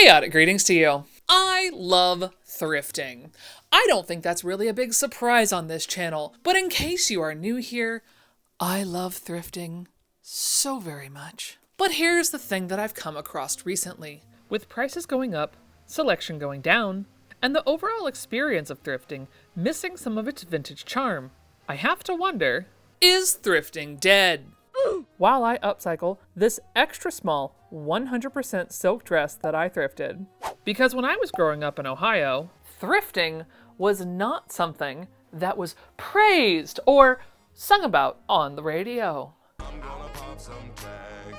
Chaotic greetings to you. I love thrifting. I don't think that's really a big surprise on this channel, but in case you are new here, I love thrifting so very much. But here's the thing that I've come across recently. With prices going up, selection going down, and the overall experience of thrifting missing some of its vintage charm, I have to wonder, is thrifting dead? While I upcycle this extra small 100% silk dress that I thrifted. Because when I was growing up in Ohio, thrifting was not something that was praised or sung about on the radio.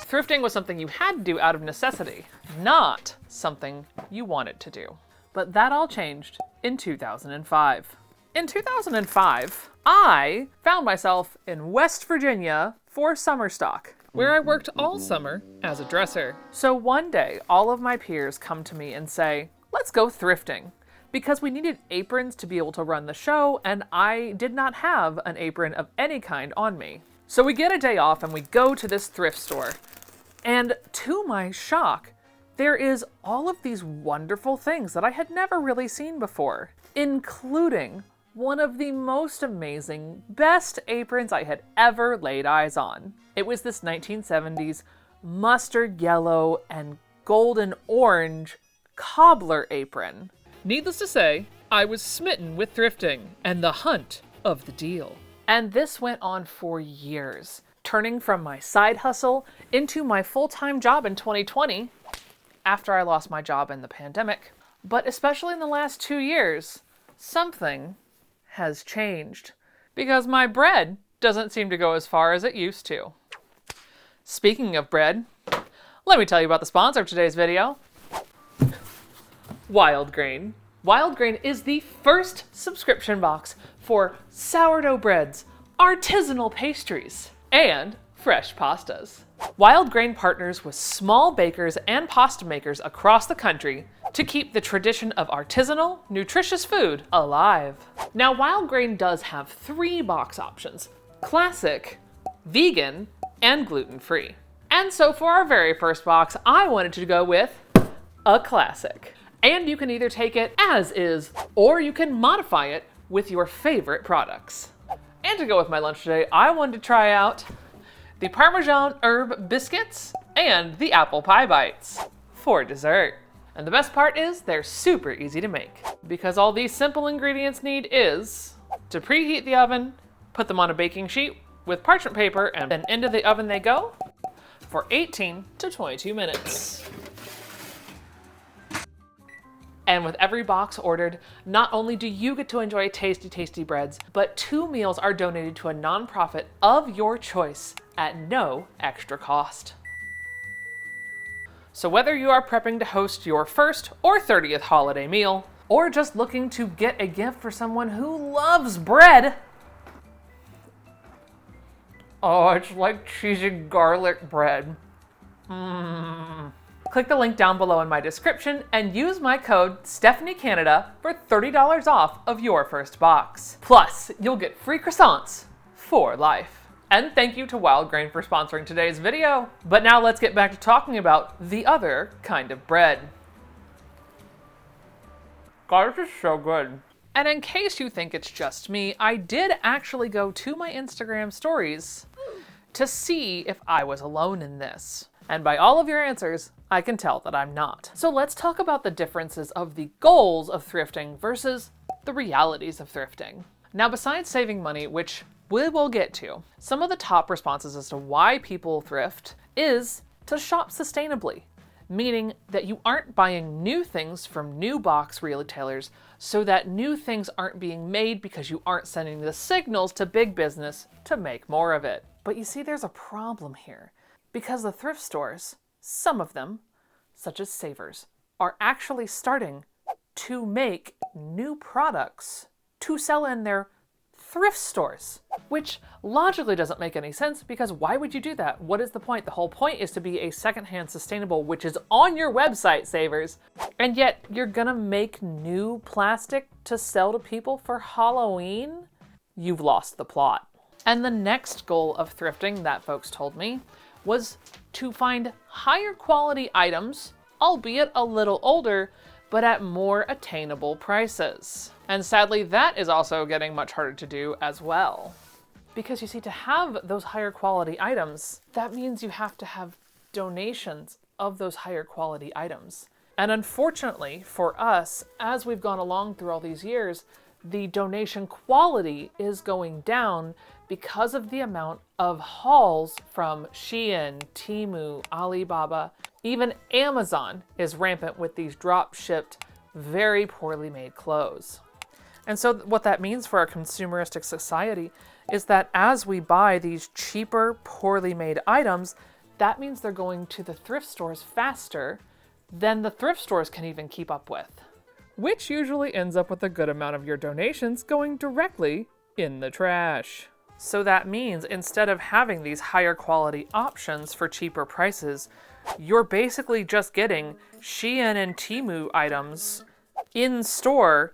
Thrifting was something you had to do out of necessity, not something you wanted to do. But that all changed in 2005. In 2005, I found myself in West Virginia for summer stock, where I worked all summer as a dresser. So one day, all of my peers come to me and say, let's go thrifting, because we needed aprons to be able to run the show, and I did not have an apron of any kind on me. So we get a day off and we go to this thrift store. And to my shock, there is all of these wonderful things that I had never really seen before, including one of the most amazing, best aprons I had ever laid eyes on. It was this 1970s mustard yellow and golden orange cobbler apron. Needless to say, I was smitten with thrifting and the hunt of the deal. And this went on for years, turning from my side hustle into my full-time job in 2020, after I lost my job in the pandemic. But especially in the last 2 years, something has changed, because my bread doesn't seem to go as far as it used to. Speaking of bread, let me tell you about the sponsor of today's video, Wild Grain. Wild Grain is the first subscription box for sourdough breads, artisanal pastries, and fresh pastas. Wild Grain partners with small bakers and pasta makers across the country to keep the tradition of artisanal, nutritious food alive. Now, Wild Grain does have 3 box options: classic, vegan, and gluten-free. And so for our very first box, I wanted to go with a classic. And you can either take it as is, or you can modify it with your favorite products. And to go with my lunch today, I wanted to try out the Parmesan herb biscuits and the apple pie bites for dessert. And the best part is they're super easy to make, because all these simple ingredients need is to preheat the oven, put them on a baking sheet with parchment paper, and then into the oven they go for 18 to 22 minutes. And with every box ordered, not only do you get to enjoy tasty, tasty breads, but 2 meals are donated to a nonprofit of your choice at no extra cost. So whether you are prepping to host your first or 30th holiday meal, or just looking to get a gift for someone who loves bread, oh, it's like cheesy garlic bread. Click the link down below in my description and use my code StephanieCanada for $30 off of your first box. Plus, you'll get free croissants for life. And thank you to Wild Grain for sponsoring today's video. But now let's get back to talking about the other kind of bread. God, this is so good. And in case you think it's just me, I did actually go to my Instagram stories to see if I was alone in this. And by all of your answers, I can tell that I'm not. So let's talk about the differences of the goals of thrifting versus the realities of thrifting. Now, besides saving money, which we will get to, some of the top responses as to why people thrift is to shop sustainably, meaning that you aren't buying new things from new box retailers so that new things aren't being made because you aren't sending the signals to big business to make more of it. But you see, there's a problem here, because the thrift stores, some of them, such as Savers, are actually starting to make new products to sell in their thrift stores, which logically doesn't make any sense, because why would you do that? What is the point? The whole point is to be a secondhand sustainable, which is on your website, Savers. And yet you're gonna make new plastic to sell to people for Halloween? You've lost the plot. And the next goal of thrifting that folks told me was to find higher quality items albeit a little older, but at more attainable prices. And sadly, that is also getting much harder to do as well. Because you see, to have those higher quality items, that means you have to have donations of those higher quality items. And unfortunately for us, as we've gone along through all these years, the donation quality is going down because of the amount of hauls from Shein, Temu, Alibaba, even Amazon is rampant with these drop-shipped, very poorly made clothes. And so what that means for our consumeristic society is that as we buy these cheaper, poorly made items, that means they're going to the thrift stores faster than the thrift stores can even keep up with. Which usually ends up with a good amount of your donations going directly in the trash. So that means instead of having these higher quality options for cheaper prices, you're basically just getting Shein and Temu items in store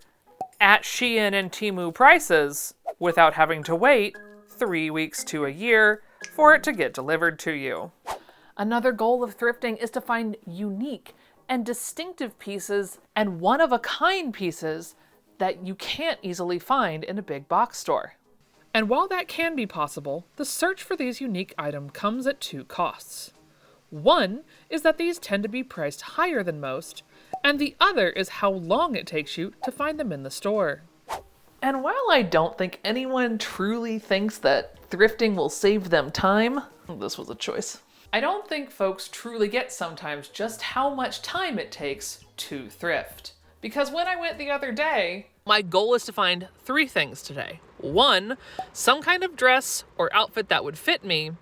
at Shein and Temu prices without having to wait 3 weeks to a year for it to get delivered to you. Another goal of thrifting is to find unique and distinctive pieces and one-of-a-kind pieces that you can't easily find in a big box store. And while that can be possible, the search for these unique items comes at two costs. One is that these tend to be priced higher than most, and the other is how long it takes you to find them in the store. And while I don't think anyone truly thinks that thrifting will save them time, this was a choice, I don't think folks truly get sometimes just how much time it takes to thrift. Because when I went the other day, my goal is to find 3 things today. 1, some kind of dress or outfit that would fit me,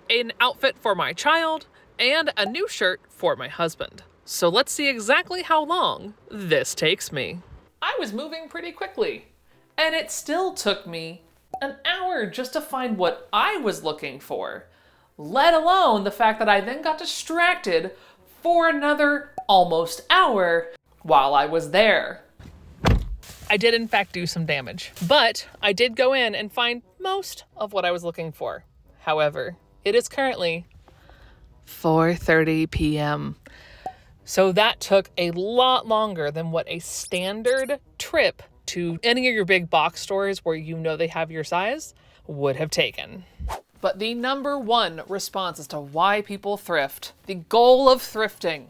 an outfit for my child, and a new shirt for my husband. So let's see exactly how long this takes me. I was moving pretty quickly, and it still took me an hour just to find what I was looking for, let alone the fact that I then got distracted for another almost hour while I was there. I did in fact do some damage, but I did go in and find most of what I was looking for. However, it is currently 4:30 p.m. So that took a lot longer than what a standard trip to any of your big box stores where you know they have your size would have taken. But the number 1 response as to why people thrift, the goal of thrifting,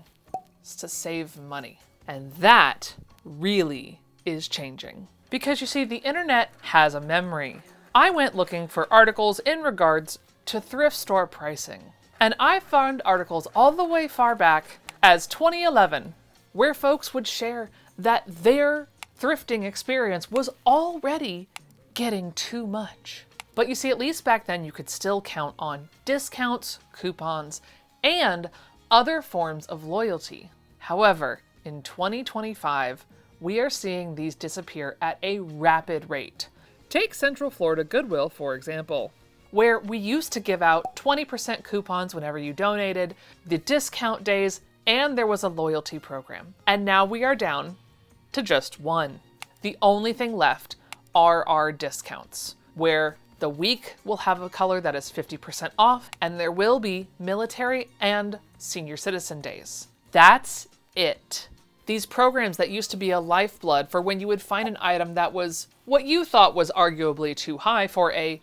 is to save money. And that really is changing. Because you see, the internet has a memory. I went looking for articles in regards to thrift store pricing. And I found articles all the way far back as 2011, where folks would share that their thrifting experience was already getting too much. But you see, at least back then you could still count on discounts, coupons, and other forms of loyalty. However, in 2025, we are seeing these disappear at a rapid rate. Take Central Florida Goodwill, for example, where we used to give out 20% coupons whenever you donated, the discount days, and there was a loyalty program. And now we are down to just 1. The only thing left are our discounts, where the week will have a color that is 50% off, and there will be military and senior citizen days. That's it. These programs that used to be a lifeblood for when you would find an item that was what you thought was arguably too high for a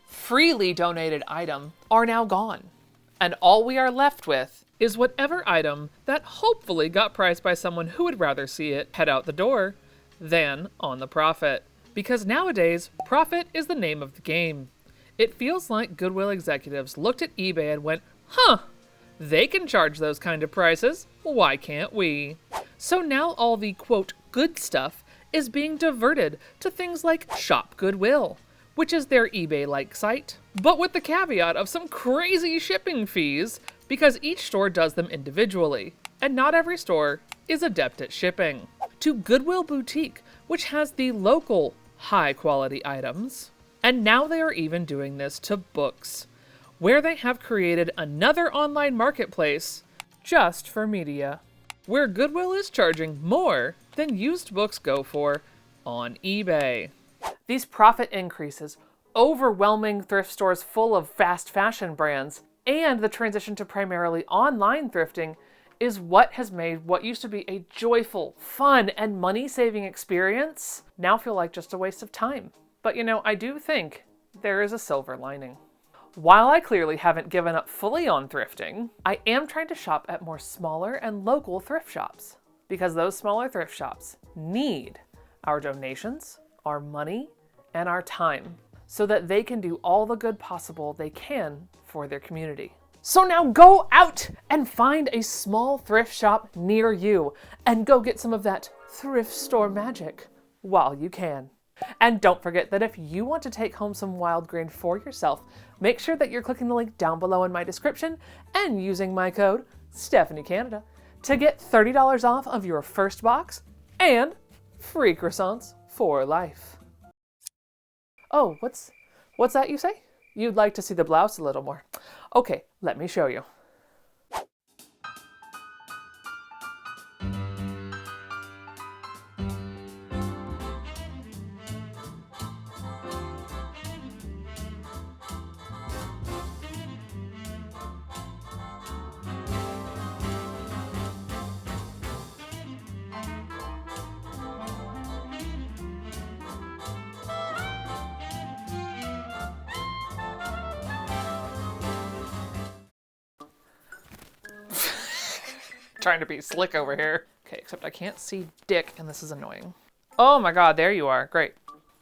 freely donated item are now gone. And all we are left with is whatever item that hopefully got priced by someone who would rather see it head out the door than on the profit. Because nowadays, profit is the name of the game. It feels like Goodwill executives looked at eBay and went, they can charge those kind of prices, why can't we? So now all the, quote, good stuff is being diverted to things like Shop Goodwill, which is their eBay-like site, but with the caveat of some crazy shipping fees because each store does them individually, and not every store is adept at shipping. To Goodwill Boutique, which has the local high-quality items, and now they are even doing this to books, where they have created another online marketplace just for media, where Goodwill is charging more than used books go for on eBay. These profit increases, overwhelming thrift stores full of fast fashion brands, and the transition to primarily online thrifting is what has made what used to be a joyful, fun, and money-saving experience now feel like just a waste of time. But you know, I do think there is a silver lining. While I clearly haven't given up fully on thrifting, I am trying to shop at more smaller and local thrift shops, because those smaller thrift shops need our donations, our money, and our time so that they can do all the good possible they can for their community. So now go out and find a small thrift shop near you and go get some of that thrift store magic while you can. And don't forget that if you want to take home some wild green for yourself, make sure that you're clicking the link down below in my description and using my code StephanieCanada to get $30 off of your first box and free croissants for life. Oh, what's that you say? You'd like to see the blouse a little more. Okay, let me show you. Trying to be slick over here. Okay, except I can't see dick and this is annoying. Oh my god, there you are. Great.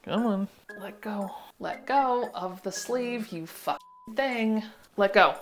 Come on. Let go. Let go of the sleeve, you fucking thing. Let go.